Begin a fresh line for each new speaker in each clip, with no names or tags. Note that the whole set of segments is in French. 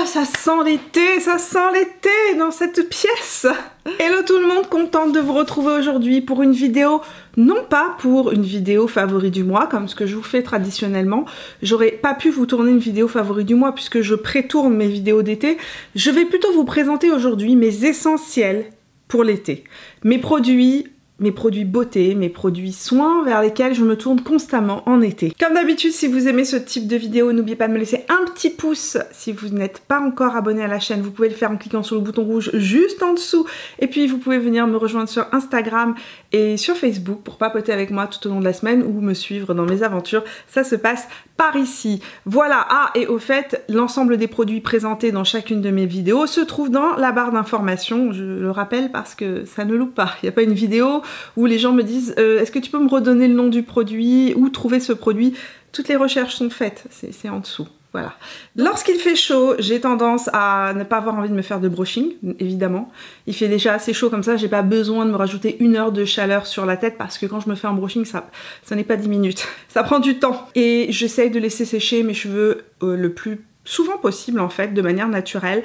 Ah, ça sent l'été dans cette pièce. Hello tout le monde, contente de vous retrouver aujourd'hui pour une vidéo, non pas pour une vidéo favori du mois comme ce que je vous fais traditionnellement. J'aurais pas pu vous tourner une vidéo favori du mois puisque je prétourne mes vidéos d'été. Je vais plutôt vous présenter aujourd'hui mes essentiels pour l'été. Mes produits beauté, mes produits soins vers lesquels je me tourne constamment en été. Comme d'habitude, si vous aimez ce type de vidéo, n'oubliez pas de me laisser un petit pouce. Si vous n'êtes pas encore abonné à la chaîne, vous pouvez le faire en cliquant sur le bouton rouge juste en dessous. Et puis vous pouvez venir me rejoindre sur Instagram et sur Facebook pour papoter avec moi tout au long de la semaine ou me suivre dans mes aventures. Ça se passe par ici. Voilà, et au fait, l'ensemble des produits présentés dans chacune de mes vidéos se trouve dans la barre d'informations. Je le rappelle parce que ça ne loupe pas. Il n'y a pas une vidéo où les gens me disent est-ce que tu peux me redonner le nom du produit ou trouver ce produit. Toutes les recherches sont faites, c'est en dessous. Voilà. Lorsqu'il fait chaud, j'ai tendance à ne pas avoir envie de me faire de brushing, évidemment. Il fait déjà assez chaud comme ça, j'ai pas besoin de me rajouter 1 heure de chaleur sur la tête parce que quand je me fais un brushing, ça n'est pas 10 minutes. Ça prend du temps. Et j'essaye de laisser sécher mes cheveux le plus souvent possible en fait, de manière naturelle.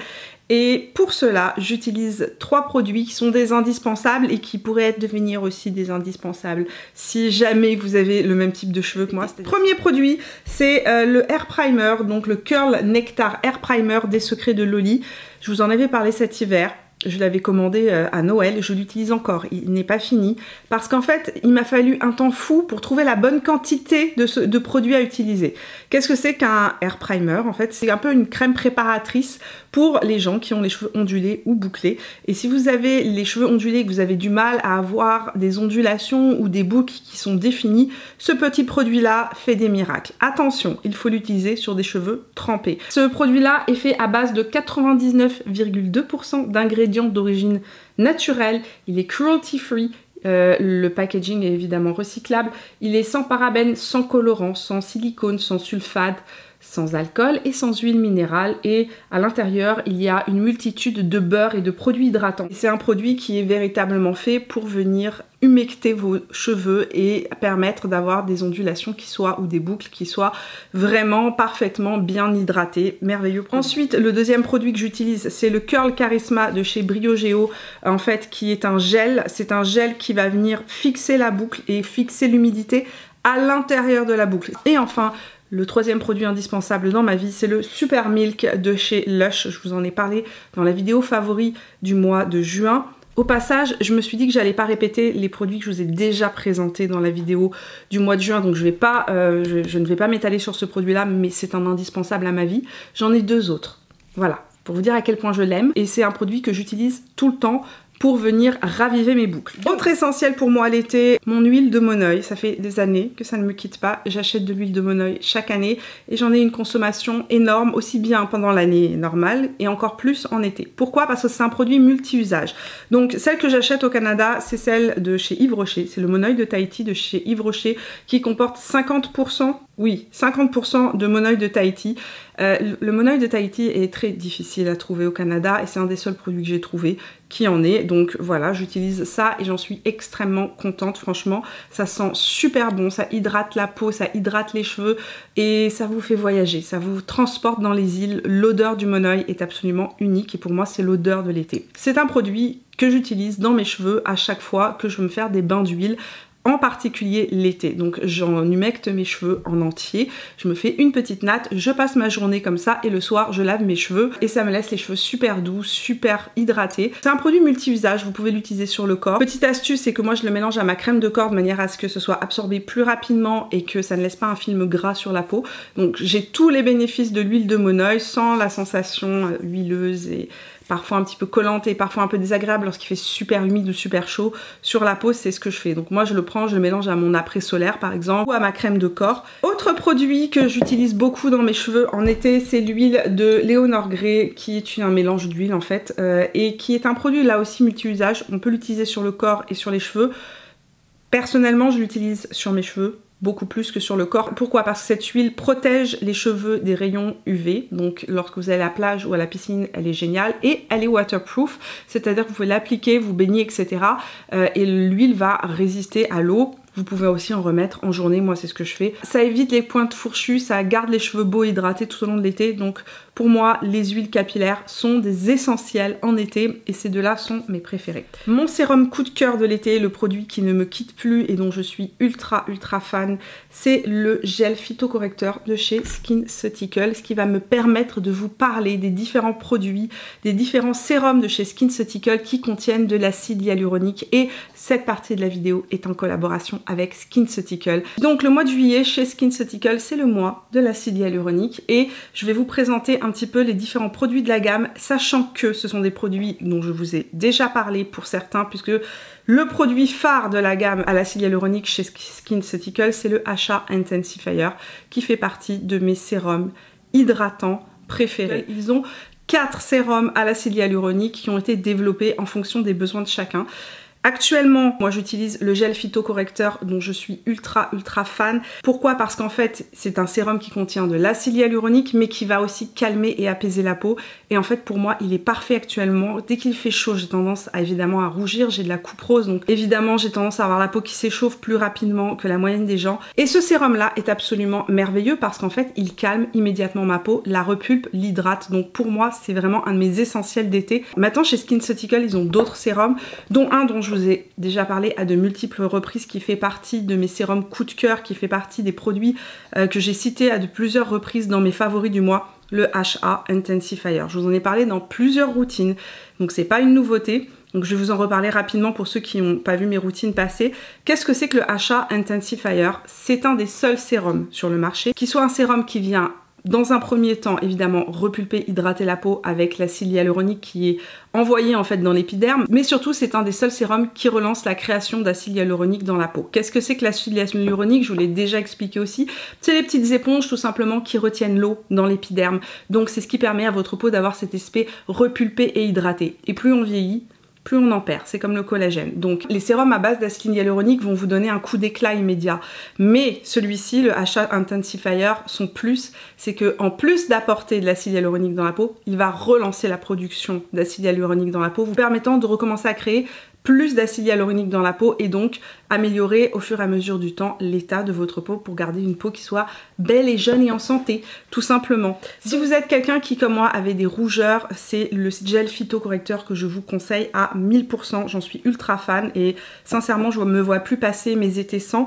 Et pour cela, j'utilise 3 produits qui sont des indispensables et qui pourraient devenir aussi des indispensables si jamais vous avez le même type de cheveux que moi. Premier produit, c'est le Hair Primer, donc le Curl Nectar Hair Primer des Secrets de Loli. Je vous en avais parlé cet hiver. Je l'avais commandé à Noël, je l'utilise encore, il n'est pas fini parce qu'en fait il m'a fallu un temps fou pour trouver la bonne quantité de produits à utiliser. Qu'est-ce que c'est qu'un hair primer? En fait c'est un peu une crème préparatrice pour les gens qui ont les cheveux ondulés ou bouclés, et si vous avez les cheveux ondulés et que vous avez du mal à avoir des ondulations ou des boucles qui sont définies, ce petit produit là fait des miracles. Attention, il faut l'utiliser sur des cheveux trempés. Ce produit là est fait à base de 99,2% d'ingrédients d'origine naturelle, il est cruelty free, le packaging est évidemment recyclable, il est sans parabènes, sans colorants, sans silicone, sans sulfate, sans alcool et sans huile minérale, et à l'intérieur il y a une multitude de beurres et de produits hydratants. C'est un produit qui est véritablement fait pour venir humecter vos cheveux et permettre d'avoir des ondulations qui soient, ou des boucles qui soient vraiment parfaitement bien hydratées. Merveilleux produit. Ensuite, le deuxième produit que j'utilise, c'est le Curl Charisma de chez Briogeo, en fait, qui est un gel. C'est un gel qui va venir fixer la boucle et fixer l'humidité à l'intérieur de la boucle. Et enfin, le troisième produit indispensable dans ma vie, c'est le Super Milk de chez Lush. Je vous en ai parlé dans la vidéo favori du mois de juin. Au passage, je me suis dit que j'allais pas répéter les produits que je vous ai déjà présentés dans la vidéo du mois de juin, donc je ne vais pas m'étaler sur ce produit-là, mais c'est un indispensable à ma vie. J'en ai 2 autres. Voilà, pour vous dire à quel point je l'aime. Et c'est un produit que j'utilise tout le temps pour venir raviver mes boucles. Autre essentiel pour moi l'été, mon huile de Moneuil. Ça fait des années que ça ne me quitte pas. J'achète de l'huile de Moneuil chaque année et j'en ai une consommation énorme, aussi bien pendant l'année normale et encore plus en été. Pourquoi? Parce que c'est un produit multi-usage. Donc celle que j'achète au Canada, c'est celle de chez Yves Rocher. C'est le Moneuil de Tahiti de chez Yves Rocher qui comporte 50%, oui, 50% de Moneuil de Tahiti. Le Moneuil de Tahiti est très difficile à trouver au Canada et c'est un des seuls produits que j'ai trouvé qui en est. Donc voilà, j'utilise ça et j'en suis extrêmement contente. Franchement, ça sent super bon, ça hydrate la peau, ça hydrate les cheveux et ça vous fait voyager, ça vous transporte dans les îles. L'odeur du Moneuil est absolument unique et pour moi, c'est l'odeur de l'été. C'est un produit que j'utilise dans mes cheveux à chaque fois que je veux me faire des bains d'huile, en particulier l'été. Donc j'en humecte mes cheveux en entier, je me fais une petite natte, je passe ma journée comme ça et le soir je lave mes cheveux et ça me laisse les cheveux super doux, super hydratés. C'est un produit multi-usage, vous pouvez l'utiliser sur le corps. Petite astuce, c'est que moi je le mélange à ma crème de corps de manière à ce que ce soit absorbé plus rapidement et que ça ne laisse pas un film gras sur la peau. Donc j'ai tous les bénéfices de l'huile de Moneuil sans la sensation huileuse et parfois un petit peu collante et parfois un peu désagréable lorsqu'il fait super humide ou super chaud sur la peau. C'est ce que je fais. Donc moi je le prends, je le mélange à mon après solaire par exemple ou à ma crème de corps. Autre produit que j'utilise beaucoup dans mes cheveux en été, c'est l'huile de Léonore Grey qui est un mélange d'huile en fait et qui est un produit là aussi multi-usage. On peut l'utiliser sur le corps et sur les cheveux. Personnellement je l'utilise sur mes cheveux beaucoup plus que sur le corps. Pourquoi? Parce que cette huile protège les cheveux des rayons UV, donc lorsque vous allez à la plage ou à la piscine, elle est géniale et elle est waterproof, c'est-à-dire que vous pouvez l'appliquer, vous baigner, etc. Et l'huile va résister à l'eau. Vous pouvez aussi en remettre en journée, moi c'est ce que je fais. Ça évite les pointes fourchues, ça garde les cheveux beaux, hydratés tout au long de l'été. Donc pour moi, les huiles capillaires sont des essentiels en été et ces deux-là sont mes préférés. Mon sérum coup de cœur de l'été, le produit qui ne me quitte plus et dont je suis ultra fan, c'est le gel phytocorrecteur de chez SkinCeuticals, qui va me permettre de vous parler des différents produits, des différents sérums de chez SkinCeuticals qui contiennent de l'acide hyaluronique, et cette partie de la vidéo est en collaboration avec SkinCeuticals. Donc le mois de juillet chez SkinCeuticals, c'est le mois de l'acide hyaluronique et je vais vous présenter un petit peu les différents produits de la gamme, sachant que ce sont des produits dont je vous ai déjà parlé pour certains, puisque le produit phare de la gamme à l'acide hyaluronique chez SkinCeuticals, c'est le HA Intensifier, qui fait partie de mes sérums hydratants préférés. Ils ont 4 sérums à l'acide hyaluronique qui ont été développés en fonction des besoins de chacun. Actuellement, moi j'utilise le gel phytocorrecteur dont je suis ultra fan. Pourquoi? Parce qu'en fait, c'est un sérum qui contient de l'acide hyaluronique mais qui va aussi calmer et apaiser la peau. Et en fait, pour moi, il est parfait actuellement. Dès qu'il fait chaud, j'ai tendance évidemment à rougir, j'ai de la coupe rose. Donc évidemment, j'ai tendance à avoir la peau qui s'échauffe plus rapidement que la moyenne des gens. Et ce sérum-là est absolument merveilleux parce qu'en fait, il calme immédiatement ma peau, la repulpe, l'hydrate. Donc pour moi, c'est vraiment un de mes essentiels d'été. Maintenant, chez SkinCeuticals, ils ont d'autres sérums, dont un dont je vous ai déjà parlé à de multiples reprises, qui fait partie de mes sérums coup de cœur, qui fait partie des produits que j'ai cités à de plusieurs reprises dans mes favoris du mois, le HA Intensifier. Je vous en ai parlé dans plusieurs routines, donc c'est pas une nouveauté. Donc je vais vous en reparler rapidement pour ceux qui n'ont pas vu mes routines passées. Qu'est-ce que c'est que le HA Intensifier? C'est un des seuls sérums sur le marché qui soit un sérum qui vient dans un premier temps, évidemment, repulper, hydrater la peau avec l'acide hyaluronique qui est envoyé en fait dans l'épiderme, mais surtout c'est un des seuls sérums qui relance la création d'acide hyaluronique dans la peau. Qu'est-ce que c'est que l'acide hyaluronique? Je vous l'ai déjà expliqué aussi. C'est les petites éponges tout simplement qui retiennent l'eau dans l'épiderme. Donc c'est ce qui permet à votre peau d'avoir cet aspect repulpé et hydraté. Et plus on vieillit, plus on en perd, c'est comme le collagène. Donc les sérums à base d'acide hyaluronique vont vous donner un coup d'éclat immédiat. Mais celui-ci, le HA Intensifier, son plus, c'est que en plus d'apporter de l'acide hyaluronique dans la peau, il va relancer la production d'acide hyaluronique dans la peau, vous permettant de recommencer à créer plus d'acide hyaluronique dans la peau et donc améliorer au fur et à mesure du temps l'état de votre peau pour garder une peau qui soit belle et jeune et en santé, tout simplement. Si vous êtes quelqu'un qui, comme moi, avait des rougeurs, c'est le gel phytocorrecteur que je vous conseille à 1000%. J'en suis ultra fan et sincèrement, je me vois plus passer mes étés sans.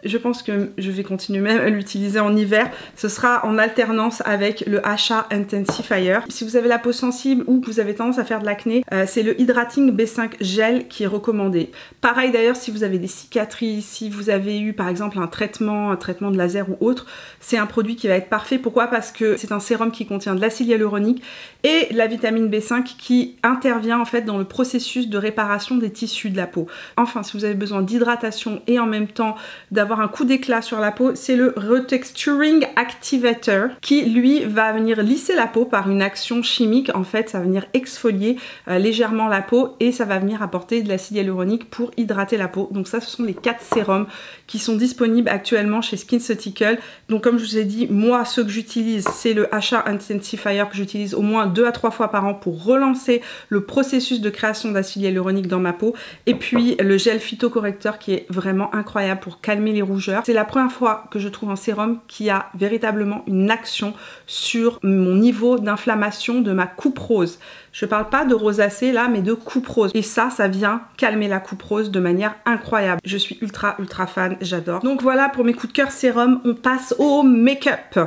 Je pense que je vais continuer même à l'utiliser en hiver. Ce sera en alternance avec le HA Intensifier. Si vous avez la peau sensible ou que vous avez tendance à faire de l'acné, c'est le Hydrating B5 Gel qui est recommandé. Pareil d'ailleurs si vous avez des cicatrices, si vous avez eu par exemple un traitement de laser ou autre, c'est un produit qui va être parfait. Pourquoi? Parce que c'est un sérum qui contient de l'acide hyaluronique et la vitamine B5 qui intervient en fait dans le processus de réparation des tissus de la peau. Enfin, si vous avez besoin d'hydratation et en même temps d'avoir un coup d'éclat sur la peau, c'est le Retexturing Activator qui lui va venir lisser la peau par une action chimique. En fait, ça va venir exfolier légèrement la peau et ça va venir apporter de l'acide hyaluronique pour hydrater la peau. Donc ça, ce sont les 4 sérums qui sont disponibles actuellement chez SkinCeuticals. Donc comme je vous ai dit, moi ceux que j'utilise, c'est le HA Intensifier que j'utilise au moins 2 à 3 fois par an pour relancer le processus de création d'acide hyaluronique dans ma peau, et puis le gel phytocorrecteur qui est vraiment incroyable pour calmer les rougeurs. C'est la première fois que je trouve un sérum qui a véritablement une action sur mon niveau d'inflammation de ma coupe rose. Je parle pas de rosacée là, mais de coupe rose. Et ça vient calmer la coupe rose de manière incroyable. Je suis ultra fan, j'adore. Donc voilà pour mes coups de cœur sérum. On passe au make-up.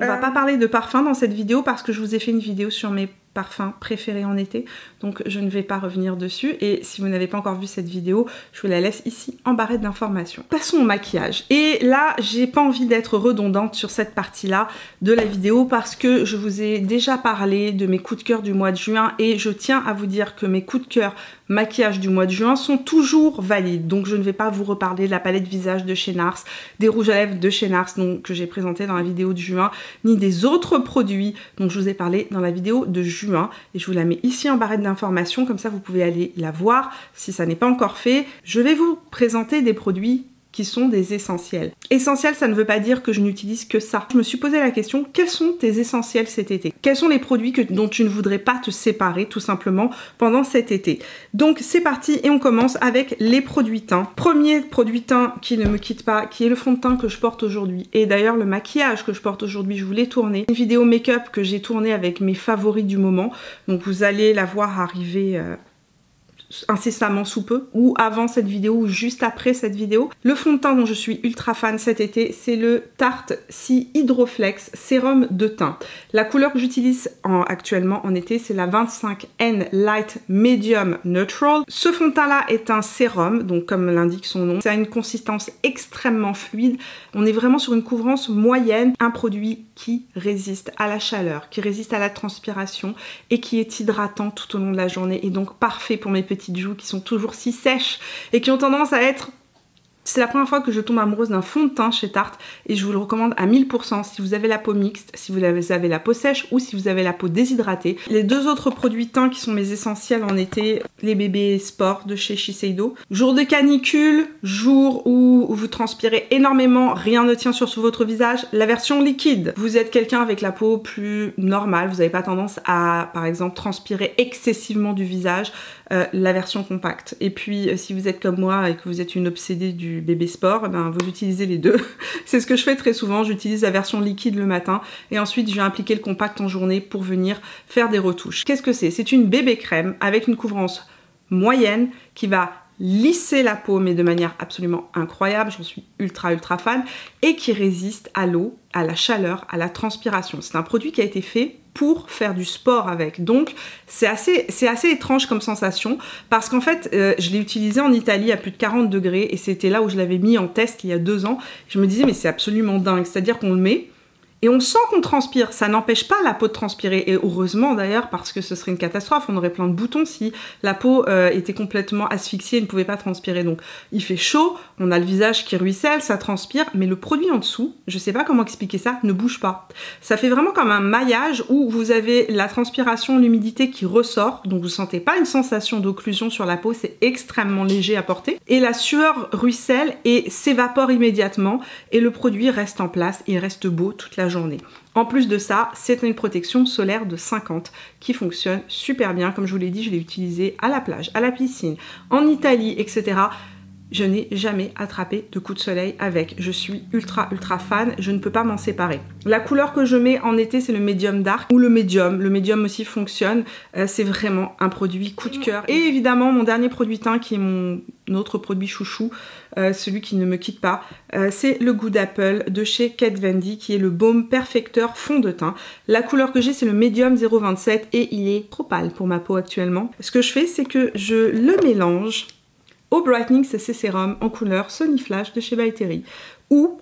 On va pas parler de parfum dans cette vidéo parce que je vous ai fait une vidéo sur mes parfums préférés en été, donc je ne vais pas revenir dessus. Et si vous n'avez pas encore vu cette vidéo, je vous la laisse ici en barrette d'informations. Passons au maquillage. Et là, j'ai pas envie d'être redondante sur cette partie-là de la vidéo parce que je vous ai déjà parlé de mes coups de cœur du mois de juin et je tiens à vous dire que mes coups de cœur maquillage du mois de juin sont toujours valides. Donc je ne vais pas vous reparler de la palette visage de chez NARS, des rouges à lèvres de chez NARS donc, que j'ai présenté dans la vidéo de juin, ni des autres produits dont je vous ai parlé dans la vidéo de juin. Et je vous la mets ici en barrette d'informations, comme ça vous pouvez aller la voir si ça n'est pas encore fait. Je vais vous présenter des produits qui sont des essentiels. Essentiels, ça ne veut pas dire que je n'utilise que ça. Je me suis posé la question, quels sont tes essentiels cet été? Quels sont les produits dont tu ne voudrais pas te séparer tout simplement pendant cet été? Donc c'est parti et on commence avec les produits teints. Premier produit teint qui ne me quitte pas, qui est le fond de teint que je porte aujourd'hui. Et d'ailleurs le maquillage que je porte aujourd'hui, je voulais tourner une vidéo make-up que j'ai tournée avec mes favoris du moment. Donc vous allez la voir arriver incessamment sous peu, ou avant cette vidéo ou juste après cette vidéo. Le fond de teint dont je suis ultra fan cet été, c'est le Tarte C Hydroflex Sérum de teint. La couleur que j'utilise actuellement en été, c'est la 25N Light Medium Neutral. Ce fond de teint là est un sérum, donc comme l'indique son nom, ça a une consistance extrêmement fluide. On est vraiment sur une couvrance moyenne, un produit qui résiste à la chaleur, qui résiste à la transpiration et qui est hydratant tout au long de la journée, et donc parfait pour mes petites joues qui sont toujours si sèches et qui ont tendance à être... C'est la première fois que je tombe amoureuse d'un fond de teint chez Tarte et je vous le recommande à 1000% si vous avez la peau mixte, si vous avez la peau sèche ou si vous avez la peau déshydratée. Les deux autres produits teints qui sont mes essentiels en été, les bébés sport de chez Shiseido. Jour de canicule, jour où vous transpirez énormément, rien ne tient sur votre visage, la version liquide. Vous êtes quelqu'un avec la peau plus normale, vous n'avez pas tendance à par exemple transpirer excessivement du visage, la version compacte. Et puis si vous êtes comme moi et que vous êtes une obsédée du bébé sport, ben, vous utilisez les deux. C'est ce que je fais très souvent, j'utilise la version liquide le matin et ensuite je vais appliquer le compact en journée pour venir faire des retouches. Qu'est-ce que c'est? C'est une bébé crème avec une couvrance moyenne qui va lisser la peau mais de manière absolument incroyable, j'en suis ultra fan, et qui résiste à l'eau, à la chaleur, à la transpiration. C'est un produit qui a été fait pour faire du sport avec, donc c'est assez étrange comme sensation parce qu'en fait je l'ai utilisé en Italie à plus de 40 degrés et c'était là où je l'avais mis en test il y a 2 ans. Je me disais mais c'est absolument dingue, c'est-à-dire qu'on le met et on sent qu'on transpire, ça n'empêche pas la peau de transpirer, et heureusement d'ailleurs parce que ce serait une catastrophe, on aurait plein de boutons si la peau était complètement asphyxiée et ne pouvait pas transpirer. Donc il fait chaud, on a le visage qui ruisselle, ça transpire, mais le produit en dessous, je sais pas comment expliquer ça, ne bouge pas. Ça fait vraiment comme un maillage où vous avez la transpiration, l'humidité qui ressort, donc vous sentez pas une sensation d'occlusion sur la peau, c'est extrêmement léger à porter, et la sueur ruisselle et s'évapore immédiatement, et le produit reste en place, il reste beau toute la journée. En plus de ça, c'est une protection solaire de 50 qui fonctionne super bien. Comme je vous l'ai dit, je l'ai utilisé à la plage, à la piscine, en Italie, etc. Je n'ai jamais attrapé de coup de soleil avec. Je suis ultra fan, je ne peux pas m'en séparer. La couleur que je mets en été, c'est le médium dark ou le médium. Le médium aussi fonctionne. C'est vraiment un produit coup de cœur. Et évidemment, mon dernier produit teint qui est mon autre produit chouchou, celui qui ne me quitte pas, c'est le Good Apple de chez Kat Von D qui est le baume perfecteur fond de teint. La couleur que j'ai, c'est le médium 027 et il est trop pâle pour ma peau actuellement. Ce que je fais, c'est que je le mélange au Brightening CC Sérum en couleur Sunny Flash de chez By Terry ou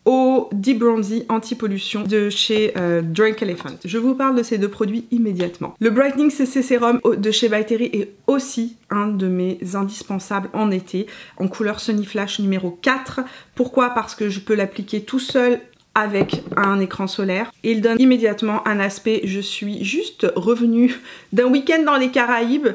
au Deep Bronzy Anti-Pollution de chez Drunk Elephant. Je vous parle de ces deux produits immédiatement. Le Brightening CC Sérum de chez By Terry est aussi un de mes indispensables en été en couleur Sunny Flash numéro 4. Pourquoi? Parce que je peux l'appliquer tout seul avec un écran solaire et il donne immédiatement un aspect, je suis juste revenue d'un week-end dans les Caraïbes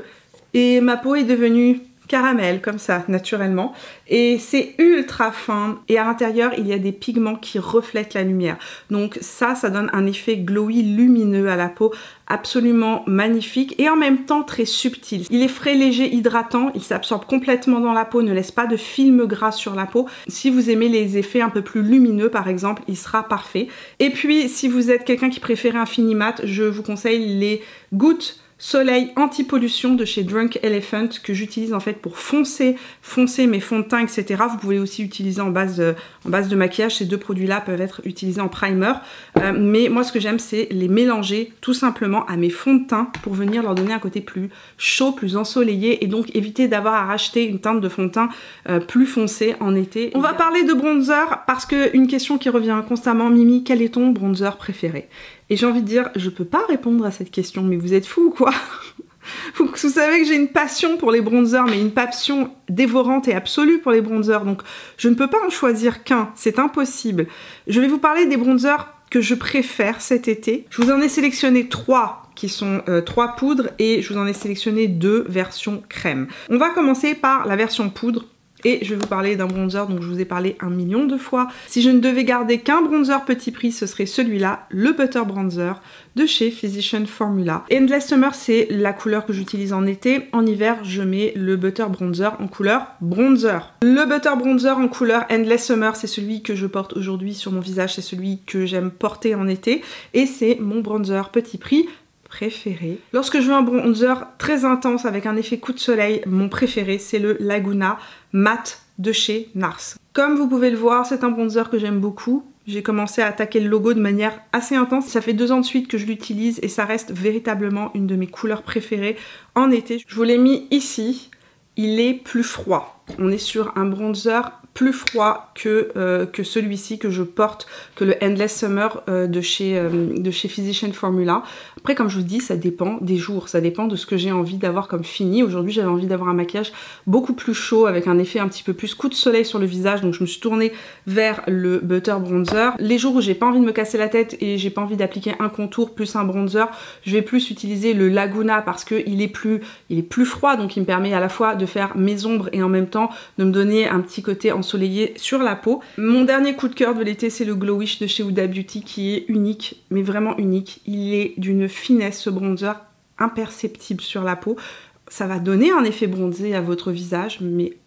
et ma peau est devenue caramel comme ça naturellement et c'est ultra fin et à l'intérieur il y a des pigments qui reflètent la lumière, donc ça donne un effet glowy lumineux à la peau absolument magnifique et en même temps très subtil. Il est frais, léger, hydratant, il s'absorbe complètement dans la peau, ne laisse pas de film gras sur la peau. Si vous aimez les effets un peu plus lumineux par exemple, il sera parfait. Et puis si vous êtes quelqu'un qui préfère un fini mat, je vous conseille les gouttes Soleil Anti-Pollution de chez Drunk Elephant que j'utilise en fait pour foncer mes fonds de teint, etc. Vous pouvez aussi utiliser en base de maquillage. Ces deux produits-là peuvent être utilisés en primer. Mais moi, ce que j'aime, c'est les mélanger tout simplement à mes fonds de teint pour venir leur donner un côté plus chaud, plus ensoleillé et donc éviter d'avoir à racheter une teinte de fond de teint plus foncé en été. On va parler de bronzer parce que une question qui revient constamment, Mimi, quel est ton bronzer préféré? Et j'ai envie de dire, je peux pas répondre à cette question, mais vous êtes fous ou quoi? Vous savez que j'ai une passion pour les bronzers, mais une passion dévorante et absolue pour les bronzers, donc je ne peux pas en choisir qu'un, c'est impossible. Je vais vous parler des bronzers que je préfère cet été. Je vous en ai sélectionné 3 qui sont 3 poudres et je vous en ai sélectionné 2 versions crème. On va commencer par la version poudre. Et je vais vous parler d'un bronzer dont je vous ai parlé 1 million de fois. Si je ne devais garder qu'un bronzer petit prix, ce serait celui-là, le Butter Bronzer de chez Physicians Formula. Endless Summer, c'est la couleur que j'utilise en été. En hiver, je mets le Butter Bronzer en couleur bronzer. Le Butter Bronzer en couleur Endless Summer, c'est celui que je porte aujourd'hui sur mon visage, c'est celui que j'aime porter en été. Et c'est mon bronzer petit prix préféré. Lorsque je veux un bronzer très intense avec un effet coup de soleil, mon préféré c'est le Laguna Matte de chez NARS. Comme vous pouvez le voir, c'est un bronzer que j'aime beaucoup. J'ai commencé à attaquer le logo de manière assez intense. Ça fait 2 ans de suite que je l'utilise et ça reste véritablement une de mes couleurs préférées en été. Je vous l'ai mis ici. Il est plus froid. On est sur un bronzer plus froid que celui-ci que je porte, que le Endless Summer de chez Physicians Formula. Après, comme je vous dis, ça dépend des jours, ça dépend de ce que j'ai envie d'avoir comme fini. Aujourd'hui, j'avais envie d'avoir un maquillage beaucoup plus chaud, avec un effet un petit peu plus coup de soleil sur le visage, donc je me suis tournée vers le Butter Bronzer. Les jours où j'ai pas envie de me casser la tête et j'ai pas envie d'appliquer un contour plus un bronzer, je vais plus utiliser le Laguna parce qu'il est plus froid, donc il me permet à la fois de faire mes ombres et en même temps de me donner un petit côté ensoleillé sur la peau. Mon dernier coup de cœur de l'été, c'est le Glowish de chez Huda Beauty qui est unique, mais vraiment unique. Il est d'une finesse, ce bronzer, imperceptible sur la peau. Ça va donner un effet bronzé à votre visage, mais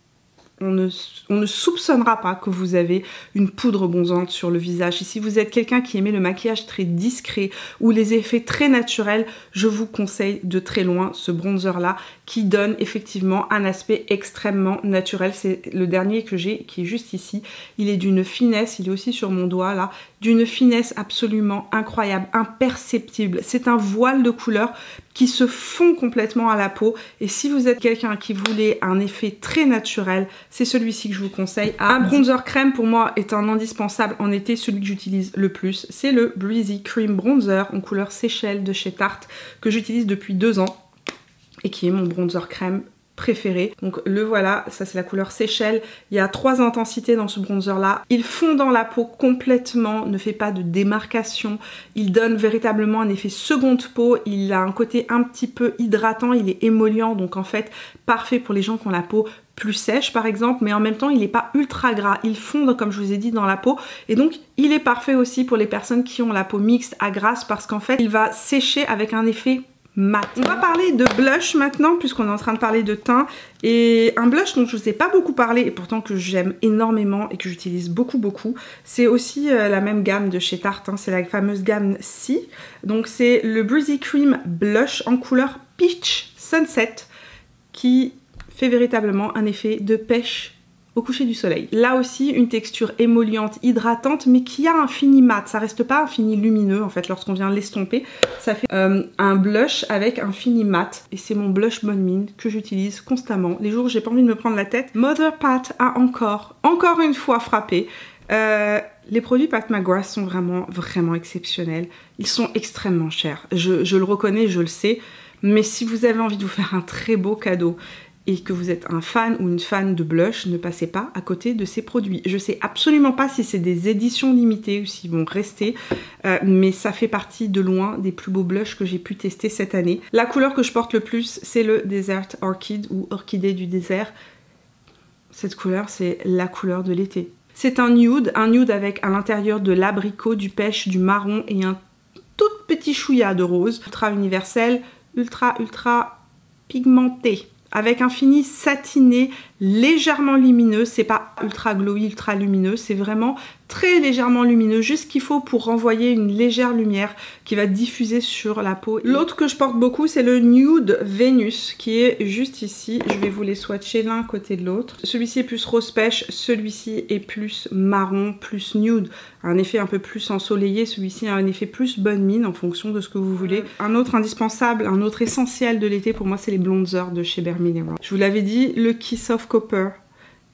on ne soupçonnera pas que vous avez une poudre bronzante sur le visage. Et si vous êtes quelqu'un qui aimait le maquillage très discret ou les effets très naturels, je vous conseille de très loin ce bronzer-là qui donne effectivement un aspect extrêmement naturel. C'est le dernier que j'ai qui est juste ici. Il est d'une finesse, il est aussi sur mon doigt là, d'une finesse absolument incroyable, imperceptible. C'est un voile de couleur qui se fond complètement à la peau. Et si vous êtes quelqu'un qui voulait un effet très naturel, c'est celui-ci que je vous conseille. Un bronzer crème pour moi est un indispensable en été, celui que j'utilise le plus. C'est le Breezy Cream Bronzer en couleur Seychelles de chez Tarte que j'utilise depuis 2 ans et qui est mon bronzer crème préféré. Donc le voilà, ça c'est la couleur Seychelles. Il y a 3 intensités dans ce bronzer là. Il fond dans la peau complètement, ne fait pas de démarcation. Il donne véritablement un effet seconde peau. Il a un côté un petit peu hydratant, il est émollient, donc en fait parfait pour les gens qui ont la peau plus sèche par exemple, mais en même temps il n'est pas ultra gras, il fond comme je vous ai dit dans la peau, et donc il est parfait aussi pour les personnes qui ont la peau mixte à grasse parce qu'en fait il va sécher avec un effet mat. On va parler de blush maintenant puisqu'on est en train de parler de teint, et un blush dont je vous ai pas beaucoup parlé et pourtant que j'aime énormément et que j'utilise beaucoup, c'est aussi la même gamme de chez Tarte, hein, c'est la fameuse gamme C. Donc c'est le Breezy Cream Blush en couleur Peach Sunset qui fait véritablement un effet de pêche au coucher du soleil. Là aussi, une texture émolliente, hydratante, mais qui a un fini mat. Ça reste pas un fini lumineux, en fait, lorsqu'on vient l'estomper. Ça fait un blush avec un fini mat. Et c'est mon blush Bonne Mine que j'utilise constamment. Les jours où j'ai pas envie de me prendre la tête, Mother Pat a encore une fois frappé. Les produits Pat McGrath sont vraiment exceptionnels. Ils sont extrêmement chers. Je le reconnais, je le sais. Mais si vous avez envie de vous faire un très beau cadeau et que vous êtes un fan ou une fan de blush, ne passez pas à côté de ces produits. Je sais absolument pas si c'est des éditions limitées ou s'ils vont rester, mais ça fait partie de loin des plus beaux blushs que j'ai pu tester cette année. La couleur que je porte le plus, c'est le Desert Orchid ou Orchidée du désert. Cette couleur, c'est la couleur de l'été. C'est un nude avec à l'intérieur de l'abricot, du pêche, du marron et un tout petit chouïa de rose. Ultra universel, ultra pigmenté, avec un fini satiné, légèrement lumineux. C'est pas ultra glowy, ultra lumineux, c'est vraiment très légèrement lumineux, juste ce qu'il faut pour renvoyer une légère lumière qui va diffuser sur la peau. L'autre que je porte beaucoup, c'est le Nude Venus qui est juste ici. Je vais vous les swatcher l'un côté de l'autre. Celui-ci est plus rose pêche, celui-ci est plus marron, plus nude, un effet un peu plus ensoleillé. Celui-ci a un effet plus Bonne Mine en fonction de ce que vous voulez. Un autre indispensable, un autre essentiel de l'été pour moi, c'est les bronzers de chez Bare Minerals. Je vous l'avais dit, le Kiss of Copper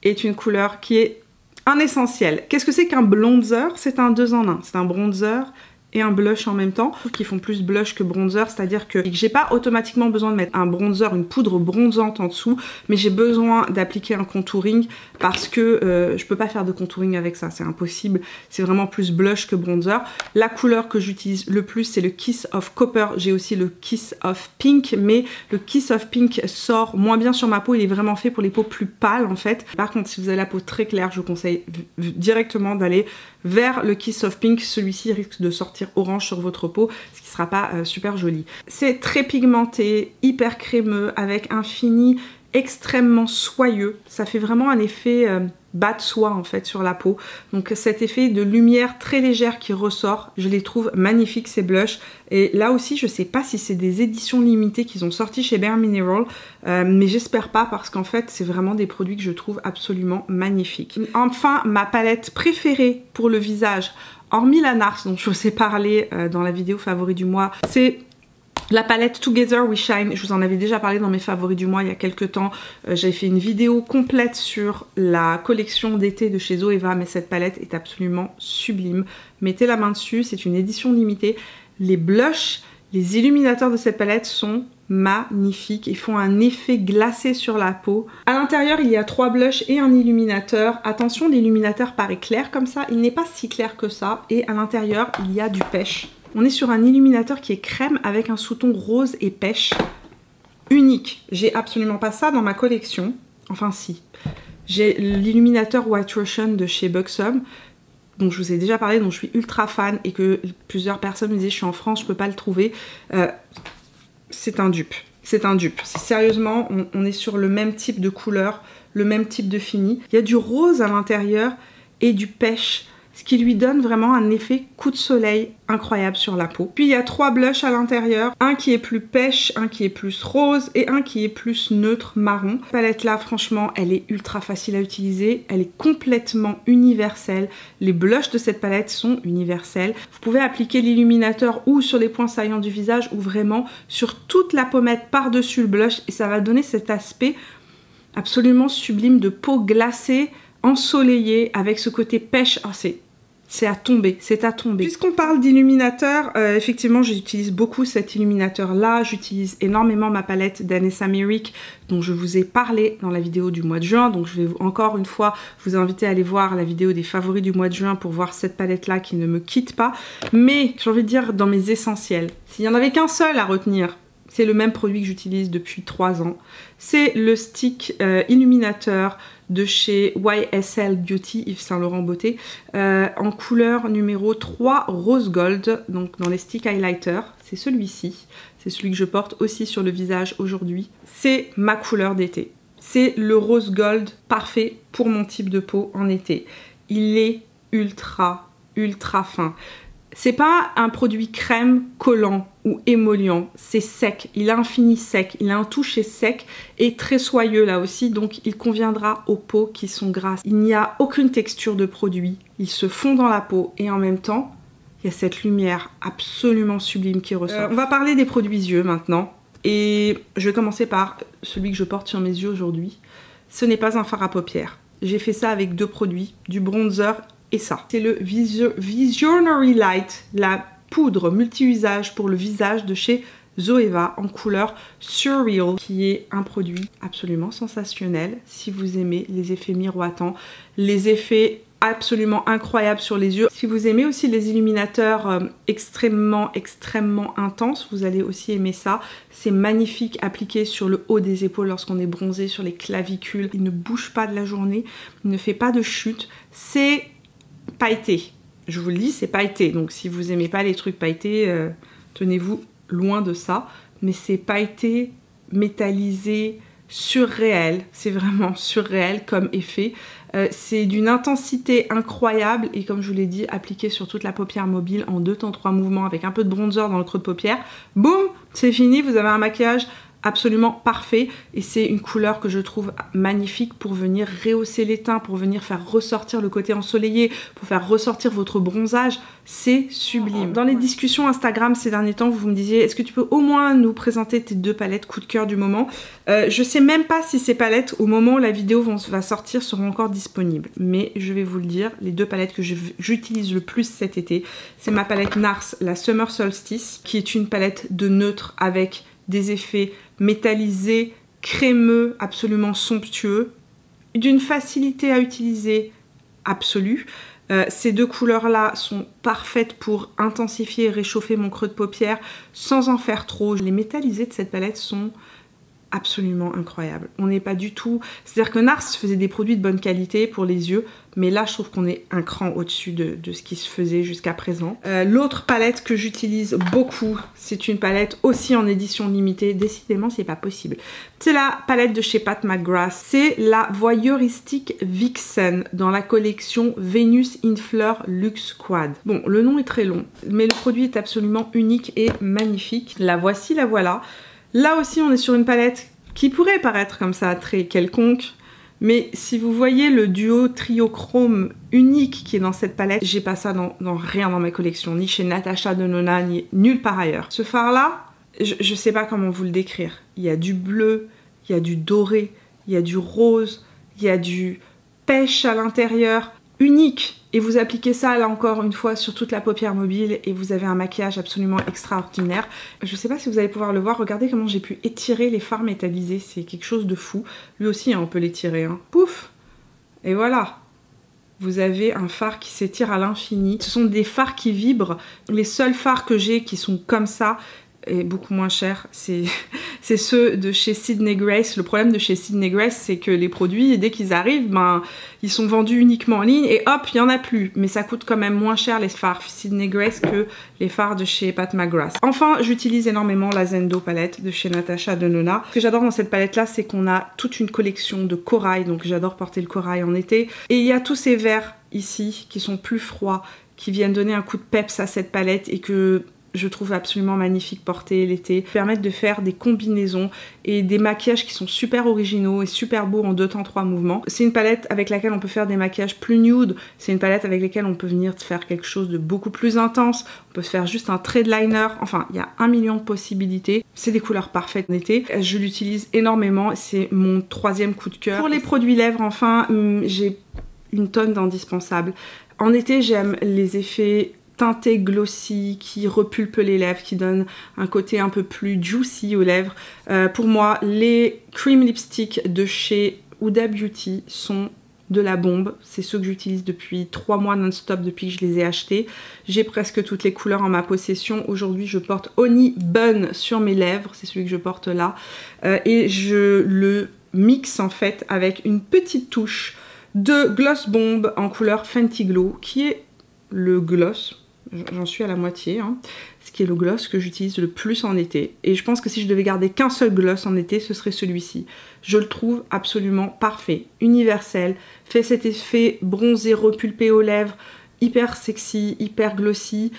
est une couleur qui est un essentiel. Qu'est-ce que c'est qu'un bronzer? C'est un 2 en 1. C'est un bronzer et un blush en même temps, qui font plus blush que bronzer, c'est-à-dire que j'ai pas automatiquement besoin de mettre un bronzer, une poudre bronzante en dessous, mais j'ai besoin d'appliquer un contouring parce que je peux pas faire de contouring avec ça, c'est impossible, c'est vraiment plus blush que bronzer. La couleur que j'utilise le plus, c'est le Kiss of Copper, j'ai aussi le Kiss of Pink, mais le Kiss of Pink sort moins bien sur ma peau, il est vraiment fait pour les peaux plus pâles en fait. Par contre, si vous avez la peau très claire, je vous conseille directement d'aller vers le Kiss of Pink, celui-ci risque de sortir orange sur votre peau, ce qui sera pas super joli. C'est très pigmenté, hyper crémeux, avec un fini extrêmement soyeux, ça fait vraiment un effet bas de soie en fait sur la peau, donc cet effet de lumière très légère qui ressort, je les trouve magnifiques ces blushs, et là aussi je sais pas si c'est des éditions limitées qu'ils ont sorties chez Bare Mineral, mais j'espère pas parce qu'en fait c'est vraiment des produits que je trouve absolument magnifiques. Enfin, ma palette préférée pour le visage, hormis la NARS dont je vous ai parlé dans la vidéo favori du mois, c'est la palette Together We Shine. Je vous en avais déjà parlé dans mes favoris du mois il y a quelques temps. J'avais fait une vidéo complète sur la collection d'été de chez Zoeva, mais cette palette est absolument sublime. Mettez la main dessus, c'est une édition limitée. Les blushs, les illuminateurs de cette palette sont magnifiques. Ils font un effet glacé sur la peau. À l'intérieur, il y a 3 blushs et un illuminateur. Attention, l'illuminateur paraît clair comme ça. Il n'est pas si clair que ça. Et à l'intérieur, il y a du pêche. On est sur un illuminateur qui est crème avec un sous-ton rose et pêche. Unique. J'ai absolument pas ça dans ma collection. Enfin si. J'ai l'illuminateur White Russian de chez Buxom, dont je vous ai déjà parlé, dont je suis ultra fan et que plusieurs personnes me disaient je suis en France, je peux pas le trouver. C'est un dupe. C'est un dupe. Sérieusement, on est sur le même type de couleur, le même type de fini. Il y a du rose à l'intérieur et du pêche, ce qui lui donne vraiment un effet coup de soleil incroyable sur la peau. Puis il y a 3 blushs à l'intérieur, un qui est plus pêche, un qui est plus rose et un qui est plus neutre marron. Cette palette là, franchement, elle est ultra facile à utiliser, elle est complètement universelle. Les blushs de cette palette sont universels. Vous pouvez appliquer l'illuminateur ou sur les points saillants du visage ou vraiment sur toute la pommette par-dessus le blush et ça va donner cet aspect absolument sublime de peau glacée, ensoleillée avec ce côté pêche. Oh, c'est à tomber, c'est à tomber. Puisqu'on parle d'illuminateur, effectivement j'utilise beaucoup cet illuminateur là, j'utilise énormément ma palette d'Anessa Merrick dont je vous ai parlé dans la vidéo du mois de juin, donc je vais encore une fois vous inviter à aller voir la vidéo des favoris du mois de juin pour voir cette palette là qui ne me quitte pas, mais j'ai envie de dire dans mes essentiels, s'il n'y en avait qu'un seul à retenir, c'est le même produit que j'utilise depuis 3 ans, c'est le stick illuminateur de chez YSL Beauty, Yves Saint Laurent Beauté, en couleur numéro 3 Rose Gold, donc dans les stick highlighter, c'est celui-ci, c'est celui que je porte aussi sur le visage aujourd'hui, c'est ma couleur d'été, c'est le Rose Gold parfait pour mon type de peau en été, il est ultra fin. C'est pas un produit crème, collant ou émollient, c'est sec, il a un fini sec, il a un toucher sec et très soyeux là aussi, donc il conviendra aux peaux qui sont grasses. Il n'y a aucune texture de produit, il se fond dans la peau et en même temps, il y a cette lumière absolument sublime qui ressort. On va parler des produits yeux maintenant et je vais commencer par celui que je porte sur mes yeux aujourd'hui. Ce n'est pas un fard à paupières, j'ai fait ça avec 2 produits, du bronzer et ça. C'est le Visionary Light, la poudre multi-usage pour le visage de chez Zoeva en couleur Surreal, qui est un produit absolument sensationnel si vous aimez les effets miroitants, les effets absolument incroyables sur les yeux. Si vous aimez aussi les illuminateurs extrêmement intenses, vous allez aussi aimer ça. C'est magnifique appliqué sur le haut des épaules lorsqu'on est bronzé, sur les clavicules. Il ne bouge pas de la journée, il ne fait pas de chute. C'est pailleté. Je vous le dis, c'est pailleté. Donc si vous aimez pas les trucs pailletés, tenez-vous loin de ça. Mais c'est pailleté, métallisé, surréel. C'est vraiment surréel comme effet. C'est d'une intensité incroyable et comme je vous l'ai dit, appliqué sur toute la paupière mobile en 2 temps 3 mouvements avec un peu de bronzer dans le creux de paupière. Boum, c'est fini, vous avez un maquillage absolument parfait et c'est une couleur que je trouve magnifique pour venir rehausser les teints, pour venir faire ressortir le côté ensoleillé, pour faire ressortir votre bronzage. C'est sublime. Dans les discussions Instagram ces derniers temps, vous me disiez est-ce que tu peux au moins nous présenter tes 2 palettes coup de cœur du moment. Je sais même pas si ces palettes au moment où la vidéo va sortir seront encore disponibles, mais je vais vous le dire, les 2 palettes que j'utilise le plus cet été, c'est ma palette NARS, la Summer Solstice, qui est une palette de neutre avec des effets métallisés, crémeux, absolument somptueux, d'une facilité à utiliser absolue. Ces 2 couleurs-là sont parfaites pour intensifier et réchauffer mon creux de paupière sans en faire trop. Les métallisés de cette palette sont absolument incroyables. On n'est pas du tout... C'est-à-dire que NARS faisait des produits de bonne qualité pour les yeux, mais là je trouve qu'on est un cran au-dessus de ce qui se faisait jusqu'à présent. L'autre palette que j'utilise beaucoup, c'est une palette aussi en édition limitée. Décidément c'est pas possible. C'est la palette de chez Pat McGrath. C'est la Voyeuristic Vixen dans la collection Venus in Fleur Luxe Quad. Bon, le nom est très long, mais le produit est absolument unique et magnifique. La voici, la voilà. Là aussi, on est sur une palette qui pourrait paraître comme ça très quelconque, mais si vous voyez le duo trio chrome unique qui est dans cette palette, j'ai pas ça dans rien dans ma collection, ni chez Natasha Denona, ni nulle part ailleurs. Ce fard-là, je sais pas comment vous le décrire. Il y a du bleu, il y a du doré, il y a du rose, il y a du pêche à l'intérieur, unique. Et vous appliquez ça là encore une fois sur toute la paupière mobile et vous avez un maquillage absolument extraordinaire. Je sais pas si vous allez pouvoir le voir, regardez comment j'ai pu étirer les fards métallisés, c'est quelque chose de fou. Lui aussi hein, on peut l'étirer, hein. Pouf! Et voilà! Vous avez un fard qui s'étire à l'infini. Ce sont des fards qui vibrent. Les seuls fards que j'ai qui sont comme ça, et beaucoup moins cher, c'est ceux de chez Sydney Grace. Le problème de chez Sydney Grace, c'est que les produits, dès qu'ils arrivent, ben, ils sont vendus uniquement en ligne et hop, il n'y en a plus. Mais ça coûte quand même moins cher les fards Sydney Grace que les fards de chez Pat McGrath. Enfin, j'utilise énormément la Zendo palette de chez Natasha Denona. Ce que j'adore dans cette palette-là, c'est qu'on a toute une collection de corail, donc j'adore porter le corail en été. Et il y a tous ces verts ici qui sont plus froids, qui viennent donner un coup de peps à cette palette et que je trouve absolument magnifique porter l'été, permettent de faire des combinaisons et des maquillages qui sont super originaux et super beaux en 2 temps 3 mouvements. C'est une palette avec laquelle on peut faire des maquillages plus nude, c'est une palette avec laquelle on peut venir faire quelque chose de beaucoup plus intense, on peut se faire juste un trait de liner, enfin il y a 1 million de possibilités. C'est des couleurs parfaites en été, je l'utilise énormément, c'est mon 3e coup de cœur. Pour les produits lèvres enfin, j'ai une tonne d'indispensables. En été j'aime les effets teinté glossy qui repulpe les lèvres, qui donne un côté un peu plus juicy aux lèvres. Pour moi, les cream lipsticks de chez Huda Beauty sont de la bombe. C'est ceux que j'utilise depuis 3 mois non-stop depuis que je les ai achetés. J'ai presque toutes les couleurs en ma possession. Aujourd'hui, je porte Honey Bun sur mes lèvres. C'est celui que je porte là. Et je le mixe en fait avec une petite touche de Gloss Bomb en couleur Fenty Glow qui est le gloss. J'en suis à la moitié, hein. Ce qui est le gloss que j'utilise le plus en été. Et je pense que si je devais garder qu'un seul gloss en été, ce serait celui-ci. Je le trouve absolument parfait, universel, fait cet effet bronzé, repulpé aux lèvres, hyper sexy, hyper glossy,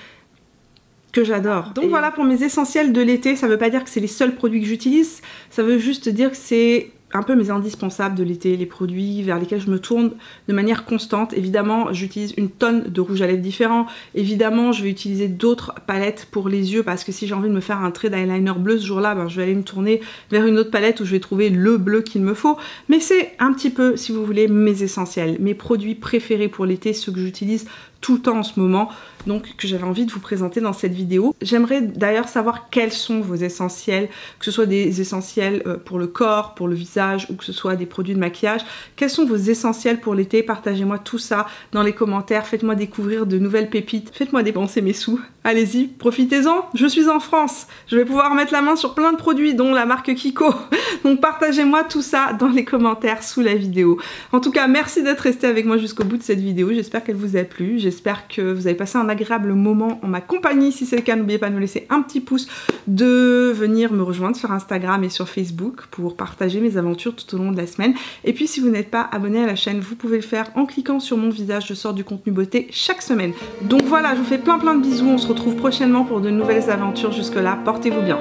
que j'adore. Donc voilà pour mes essentiels de l'été. Ça veut pas dire que c'est les seuls produits que j'utilise, ça veut juste dire que c'est un peu mes indispensables de l'été, les produits vers lesquels je me tourne de manière constante. Évidemment, j'utilise une tonne de rouge à lèvres différents. Évidemment, je vais utiliser d'autres palettes pour les yeux parce que si j'ai envie de me faire un trait d'eyeliner bleu ce jour-là, ben, je vais aller me tourner vers une autre palette où je vais trouver le bleu qu'il me faut. Mais c'est un petit peu, si vous voulez, mes essentiels, mes produits préférés pour l'été, ceux que j'utilise tout le temps en ce moment, donc que j'avais envie de vous présenter dans cette vidéo. J'aimerais d'ailleurs savoir quels sont vos essentiels, que ce soit des essentiels pour le corps, pour le visage ou que ce soit des produits de maquillage. Quels sont vos essentiels pour l'été? Partagez-moi tout ça dans les commentaires, faites-moi découvrir de nouvelles pépites, faites-moi dépenser mes sous. Allez-y, profitez-en, je suis en France, je vais pouvoir mettre la main sur plein de produits dont la marque Kiko. Donc partagez-moi tout ça dans les commentaires sous la vidéo. En tout cas, merci d'être resté avec moi jusqu'au bout de cette vidéo, j'espère qu'elle vous a plu. J'espère que vous avez passé un agréable moment en ma compagnie. Si c'est le cas, n'oubliez pas de me laisser un petit pouce, de venir me rejoindre sur Instagram et sur Facebook pour partager mes aventures tout au long de la semaine. Et puis si vous n'êtes pas abonné à la chaîne, vous pouvez le faire en cliquant sur mon visage. Je sors du contenu beauté chaque semaine. Donc voilà, je vous fais plein de bisous. On se retrouve prochainement pour de nouvelles aventures. Jusque là, portez-vous bien.